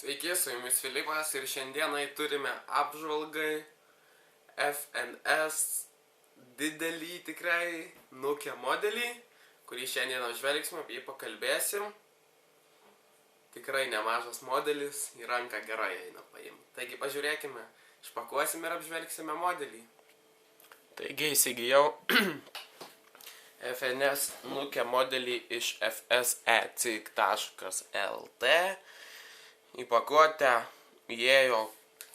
Sveiki, su jumis Filipas ir šiandienai turime apžvalgai FNS didelį tikrai Nokia modelį, kurį šiandien apžvelgsime, apie jį pakalbėsim. Tikrai nemažas modelis, į ranką gerai eina paimti. Taigi pažiūrėkime, išpakuosime ir apžvelgsime modelį. Taigi įsigijau FNS Nokia modelį iš fsec.lt. Į pakuotę įėjo,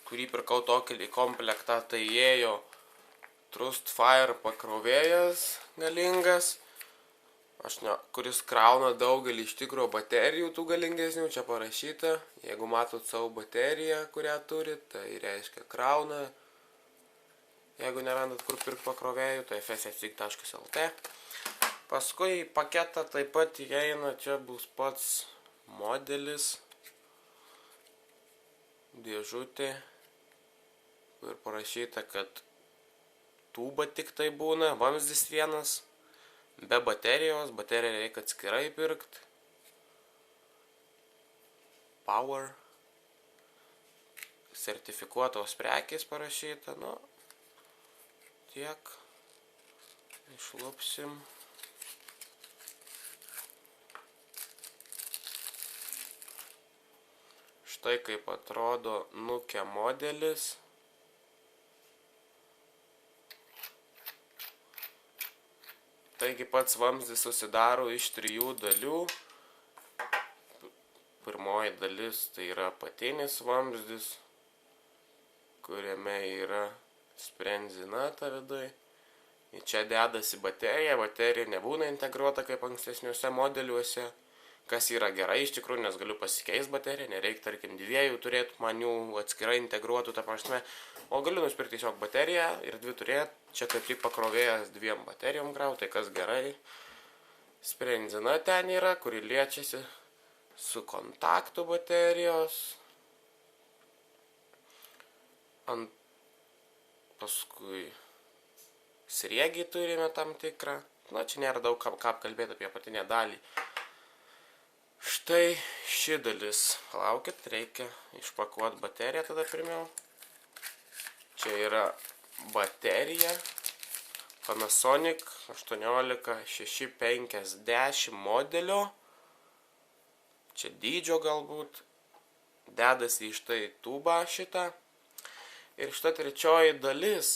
kurį pirkau tokį komplektą, tai įėjo Trustfire pakrovėjas galingas, kuris krauna daugelį iš tikrųjų baterijų tų galingesnių, čia parašyta. Jeigu matot savo bateriją, kurią turit, tai reiškia krauna. Jeigu nerandat kur pirkti pakrovėjų, tai fsec.lt. Paskui į paketą taip pat įeina, čia bus pats modelis, dėžutė, kur parašyta, kad tūba tik tai būna, vamzdis vienas, be baterijos, bateriją reikia atskirai pirkti. Power, sertifikuotos prekės parašyta, nu, tiek, išlupsim. Štai kaip atrodo Nokia modelis. Taigi pats vamzdis susidaro iš 3 dalių. Pirmoji dalis tai yra apatinis vamzdis, kuriame yra sprendzinata viduj. Čia dedasi baterija, baterija nebūna integruota kaip ankstesniuose modeliuose. Kas yra gerai iš tikrųjų, nes galiu pasikeisti bateriją, nereikia, tarkim, 2 turėti, man jų atskirai integruotų tą prasme, o galiu nusipirkti tiesiog bateriją ir 2 turėti, čia kaip tik pakrovėjas 2 baterijom grau, tai kas gerai. Sprendina ten yra, kuri liečiasi su kontaktu baterijos. Paskui sriegį turime tam tikrą, na čia nėra daug ką kalbėti apie apatinę dalį. Štai ši dalis, palaukit, reikia išpakuoti bateriją tada pirmiau. Čia yra baterija Panasonic 18650 modelio. Čia dydžio galbūt. Dedasi į štai tūbą šitą. Ir šita trečioji dalis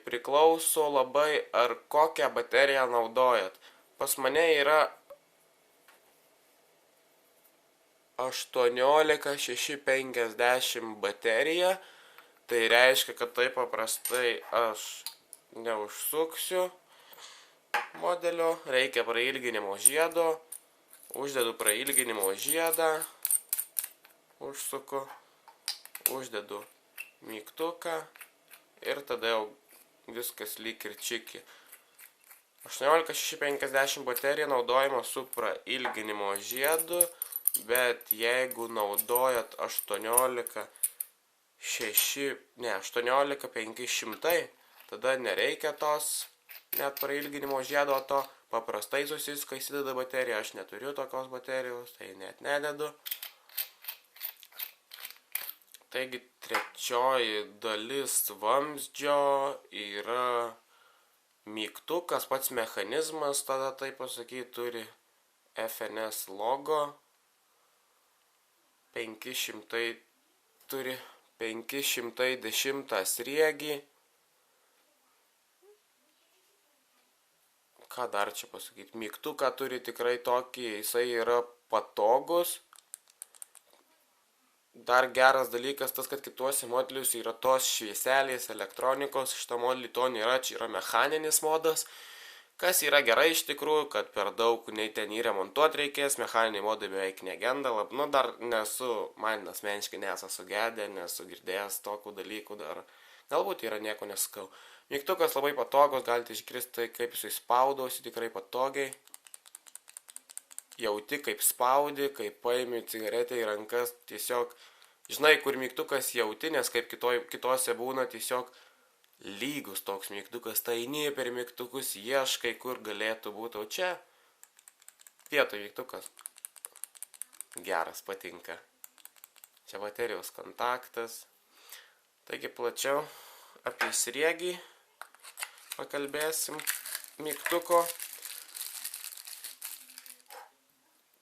priklauso labai ar kokią bateriją naudojat. Pas mane yra 18650 baterija, tai reiškia, kad taip paprastai aš neužsuksiu modelio, reikia prailginimo žiedo, uždedu prailginimo žiedą, užsuku, uždedu mygtuką ir tada jau viskas lyg ir čiki. 18650 baterija naudojama su prailginimo žiedu, bet jeigu naudojat 18500, tada nereikia tos net prailginimo žiedo, to paprastai susiska įsideda baterija, aš neturiu tokios baterijos, tai net nededu. Taigi trečioji dalis vamzdžio yra mygtukas, pats mechanizmas, tada taip pasakyti, turi FNS logo. 500 turi 510 sriegį. Ką dar čia pasakyti? Mygtuką turi tikrai tokį, jisai yra patogus. Dar geras dalykas tas, kad kituose modeliuose yra tos švieselės elektronikos, šitą modelį to nėra, čia yra mechaninis modas. Kas yra gerai iš tikrųjų, kad per daug nei ten įremontuoti reikės, mechaniniai modai beveik negenda, nu dar man asmeniškai nesu sugedė, nesu girdėjęs tokių dalykų dar, galbūt yra nieko nesakau. Mygtukas labai patogus, galite iškristi kaip jisai spaudosi, tikrai patogiai. Jauti kaip spaudi, kaip paimi cigaretę į rankas, tiesiog žinai kur mygtukas jauti, nes kaip kitose būna tiesiog lygus toks mygtukas, tai eini per mygtukus, ieškai, kur galėtų būti, o čia vietoj mygtukas. Geras, patinka. Čia baterijos kontaktas. Taigi plačiau apie sriegį pakalbėsim mygtuko.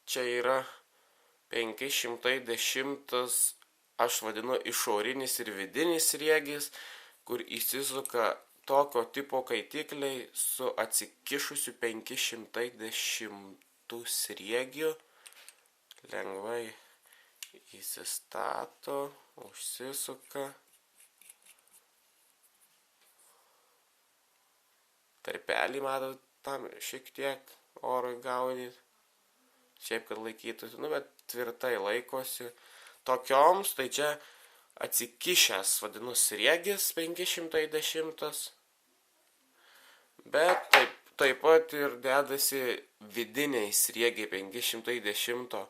Čia yra 510, aš vadinu išorinis ir vidinis sriegis, kur įsisuka tokio tipo kaitikliai su atsikišusiu 510 sriegiu. Lengvai įsistato, užsisuka. Tarpelį matot tam šiek tiek orui gaudyti. Šiaip, kad laikytųsi, bet tvirtai laikosi. Tokioms, tai čia atsikišęs, vadinu, sriegis 510. Bet taip pat ir dedasi vidiniai sriegiai 510.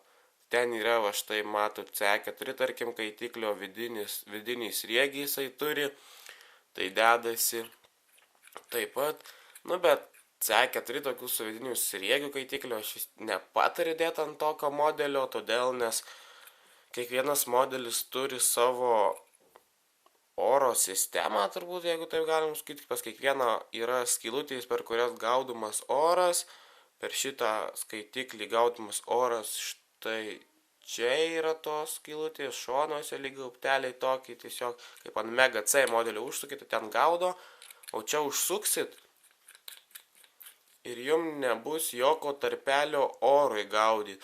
Ten yra, va štai matot, C4, tarkim, kaitiklio vidinį sriegį jisai turi. Tai dedasi taip pat, bet C4 tokių su vidiniu sriegiu kaitiklio aš nepatariu dėti ant tokio modelio, todėl nes kiekvienas modelis turi savo oro sistemą, turbūt, jeigu taip galim sakyti, pas kiekvieną yra skylutės, per kurias gaudomas oras, per šitą skaitiklį gaudomas oras, štai čia yra tos skylutės, šonuose lyg gaubteliai tokie, tiesiog kaip ant Mega C modelio užsukite, ten gaudo, o čia užsuksit ir jums nebus jokio tarpelio orui gaudyti.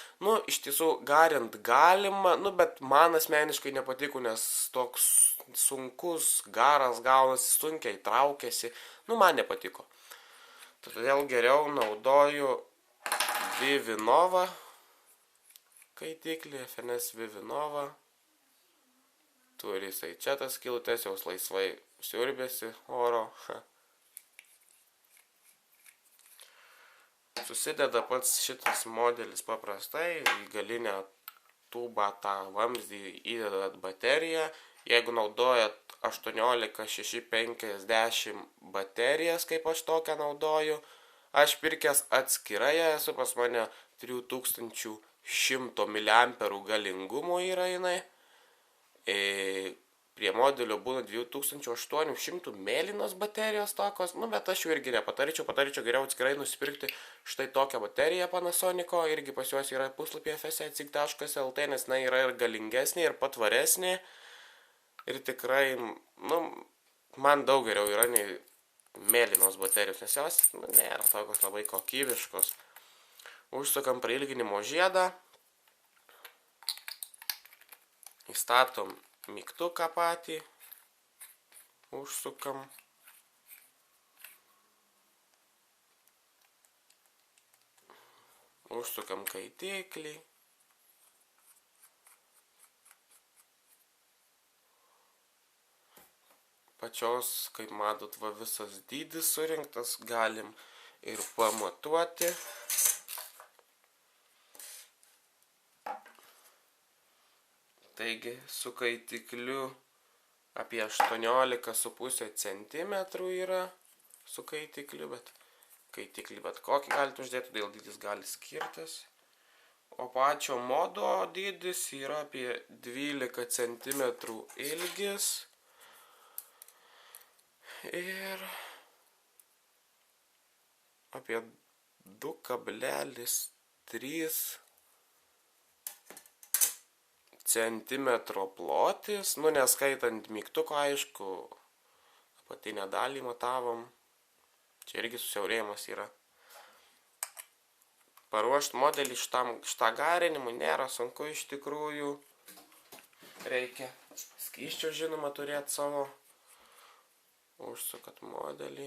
Iš tiesų, garint galima, bet man asmeniškai nepatiko, nes toks sunkus garas gaunasi, sunkiai traukiasi. Man nepatiko. Todėl geriau naudoju Vivinova kaitiklį, FNS Vivinova. Turi jisai čia tas skylutes, jos laisvai siurbėsi oro. Susideda pats šitas modelis paprastai, į galinę tubą tą vamzdį įdedat bateriją. Jeigu naudojat 18650 baterijas, kaip aš tokią naudoju, aš pirkęs atskirai esu, pas mane 3100 mAh galingumo yra jinai. Prie modelio būna 2800 mėlynos baterijos tokios, bet aš jų irgi nepataričiau, geriau atskirai nusipirkti štai tokią bateriją Panasonico, irgi pas juos yra puslapyje fsecig.lt, nes jinai yra ir galingesnė, ir patvaresnė, ir tikrai, man daug geriau yra nei mėlynos baterijos, nes jos nėra tokios labai kokybiškos. Užsukam prailginimo žiedą, įstatom mygtuką patį, užsukam. Užsukam kaitiklį. Pačios, kaip matot, visas dydis surinktas, galim ir pamatuoti. Taigi su kaitikliu apie 18,5 cm yra su kaitikliu, bet kaitiklį bet kokį galite uždėti, todėl dydis gali skirtis. O pačio modo dydis yra apie 12 cm ilgis ir apie 2,3 centimetro plotis, neskaitant mygtuko, aišku, apatinę dalį matavom, čia irgi susiaurėjimas yra. Paruošti modelį šitą garinimui nėra sunku iš tikrųjų, reikia skysčio, žinoma, turėti savo, užsukat modelį.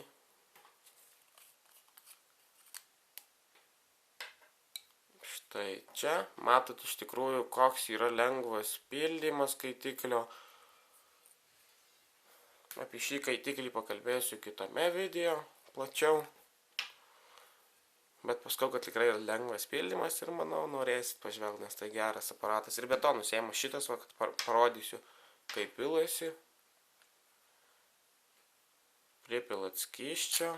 Tai čia matot iš tikrųjų, koks yra lengvas pildymas kaitiklio. Apie šį kaitiklį pakalbėsiu kitame video plačiau. Bet paskau, kad tikrai yra lengvas pildymas ir manau norėsit pažvelgti, nes tai geras aparatas. Ir be to nusiėmus šitas, kad parodysiu, kaip pilasi. Pripilat skysčio.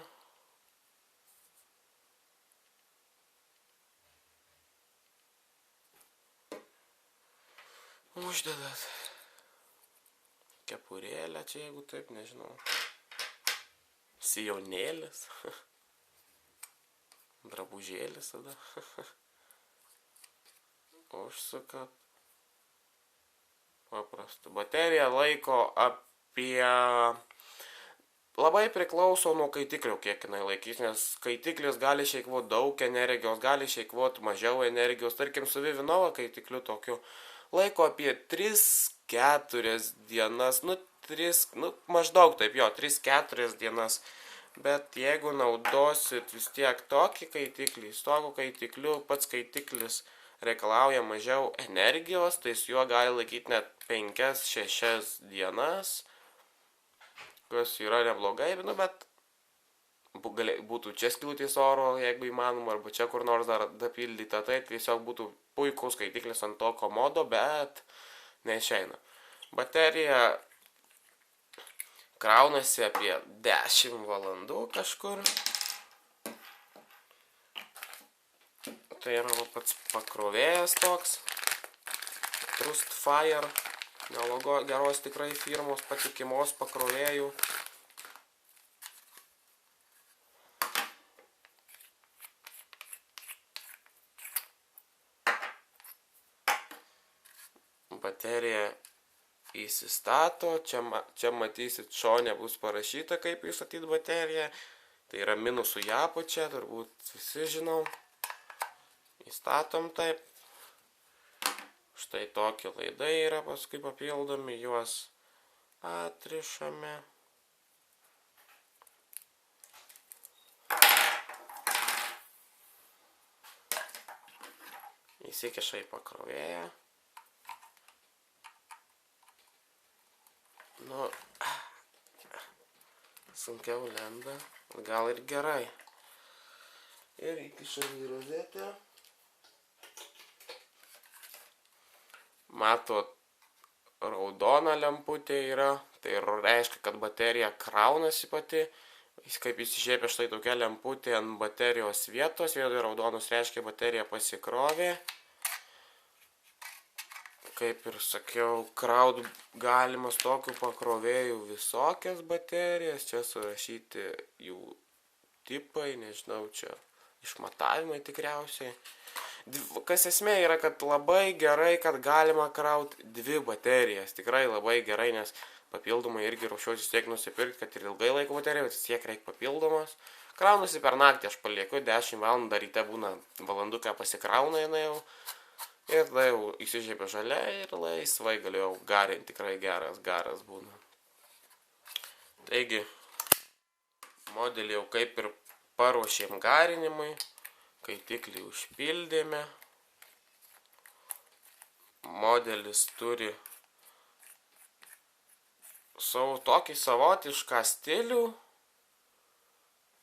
Uždedat kepurėlę čia, jeigu taip, nežinau. Sijonėlis. Drabužėlis tada. Užsukat. Paprasta. Baterija laiko apie... Labai priklauso nuo kaitiklio, kiek jinai laikys, nes kaitiklis gali išeikvoti daug energijos, gali išeikvoti mažiau energijos. Tarkim, su Vivinova kaitikliu tokiu laiko apie 3-4 dienas, maždaug taip jo, 3-4 dienas. Bet jeigu naudosit vis tiek tokį kaitiklį, su tokiu kaitikliu, pats kaitiklis reikalauja mažiau energijos, tai su juo gali laikyti net 5-6 dienas, kas yra neblogai, bet būtų čia skilutės oro, jeigu įmanoma, arba čia kur nors dar dapildyta, tai tiesiog būtų puikus kaitiklis ant to komodo, bet neišeina. Baterija kraunasi apie 10 valandų kažkur. Tai yra pats pakrovėjas toks. Trustfire. Geros tikrai firmos patikimos pakrovėjų. Baterija įsistato, čia matysit šone bus parašyta, kaip įstatyti bateriją. Tai yra minusų į apačią, turbūt visi žinau. Įstatom taip. Štai tokie laidai yra paskui papildomi, juos atrišame. Įsikiša į pakrovėją. Nu, sunkiau lenda, gal ir gerai. Ir įkišam į rozetę. Matot, raudona lemputė yra, tai reiškia, kad baterija kraunasi pati. Kaip įsižiebė štai tokia lemputė ant baterijos vietos, vietoj raudonus reiškia, baterija pasikrovė. Kaip ir sakiau, kraut galimas tokių pakrovėjų visokias baterijas, čia surašyti jų tipai, nežinau, čia išmatavimai tikriausiai. Kas esmė yra, kad labai gerai, kad galima kraut 2 baterijas, tikrai labai gerai, nes papildomai irgi ruošiuosi tiek nusipirkti, kad ir ilgai laiko baterija, bet vis tiek reikia papildomos. Kraunusi per naktį, aš palieku 10 valandą, ryte būna valanduką pasikrauna jinai jau. Ir tada jau įsižiebė žalia ir laisvai galėjau garinti, tikrai geras garas būna. Taigi, modelį jau kaip ir paruošėm garinimui, kaitiklį užpildėme. Modelis turi savo tokį savotišką stilių.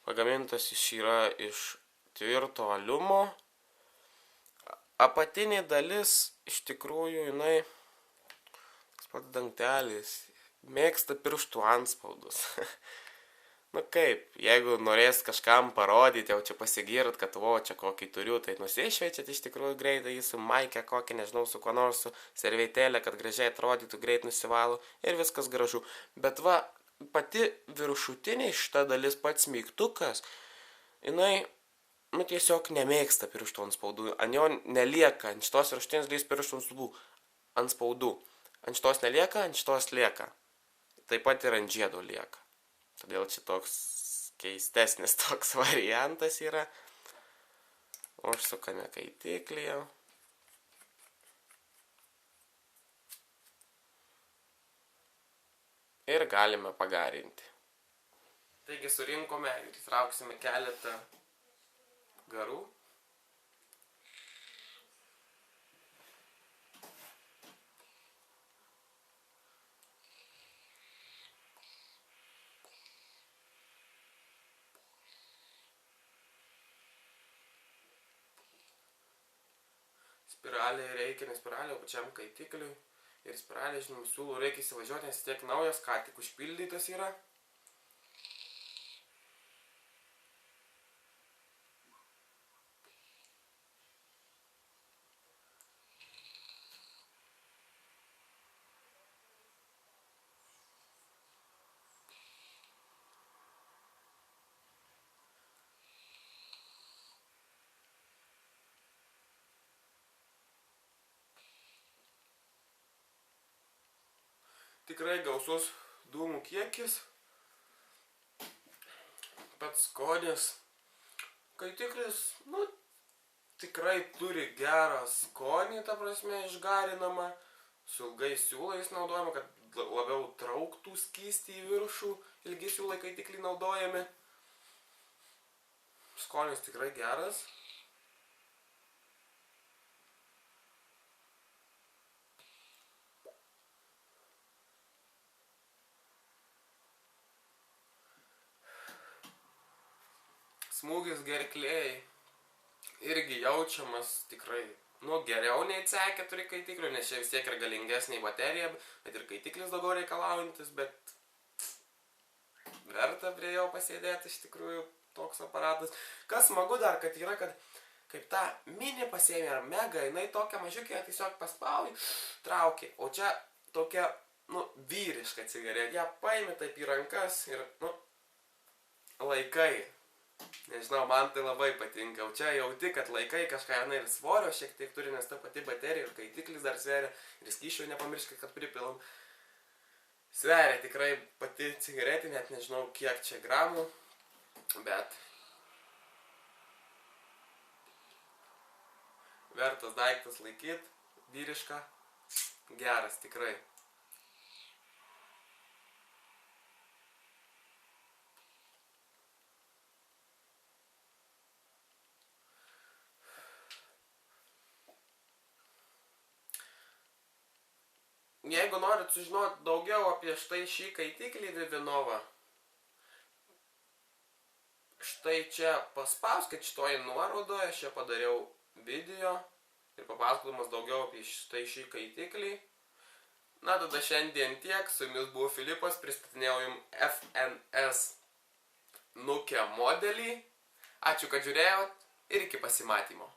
Pagamintas yra iš tvirto aliumo. Apatinė dalis, iš tikrųjų, jinai, tas pats dangtelis, mėgsta pirštų anspaudus. Nu kaip, jeigu norės kažkam parodyti, jau čia pasigirt, kad o, čia kokį turiu, tai nusišveičiat iš tikrųjų greitai, jį su maike kokį, nežinau, su kuo nors, su servetėlė, kad gražiai atrodytų, greit nusivalo ir viskas gražu. Bet va, pati viršutinė šita dalis, pats mygtukas, jinai, nu tiesiog nemėgsta pirštų anspaudų, ant jo nelieka, ant šitos viršutinės dalis pirštų anspaudų, ant šitos nelieka, ant šitos lieka, taip pat ir ant žiedo lieka. Todėl čia toks keistesnis toks variantas yra. Užsukame kaitiklį jau. Ir galime pagarinti. Taigi surinkome ir įtrauksime keletą garų. Spiralė reikia, ne spiralė, o pačiam kaitikliui. Ir spiralė, žinoma, siūlau reikia įsivažiuoti, nes tiek naujas, ką tik užpildytas yra. tikrai gausus dūmų kiekis. Pats skonis. Kaitiklis, nu, tikrai turi gerą skonį, ta prasme, išgarinamą. Su ilgais siūlais naudojama, kad labiau trauktų skystį į viršų. Ilgi siūlai kaitiklį naudojami. Skonis tikrai geras. Smūgis gerklėj irgi jaučiamas tikrai, nu, geriau nei C4 kaitiklių, nes čia vis tiek yra galingesnė baterija, bet ir kaitiklis daugiau reikalaujantis, bet verta prie jo pasėdėti iš tikrųjų toks aparatas. Kas smagu dar, kad yra, kad kaip ta mini pasiėmė ar mega, jinai tokia mažiukė, tiesiog paspaudai, trauki, o čia tokia, nu, vyriška cigaretė, ją paimi taip į rankas ir, nu, laikai. Nežinau, man tai labai patinka, o čia jauti, kad laikai kažką, na, ir svorio šiek tiek turi, nes ta pati baterija ir kaitiklis dar sveria, ir skysčio nepamirškit, kad pripilam. Sveria tikrai pati cigaretė, net nežinau kiek čia gramų, bet vertas daiktas laikyt, vyriška, geras tikrai. Jeigu norit sužinoti daugiau apie štai šį kaitiklį Vivinova, štai čia paspauskit šitoje nuorodoje, aš čia padariau video ir papasakodamas daugiau apie štai šį kaitiklį. Na, tada šiandien tiek, su jumis buvo Filipas, pristatinėjau jums FNS Nuke modelį. Ačiū, kad žiūrėjot ir iki pasimatymo.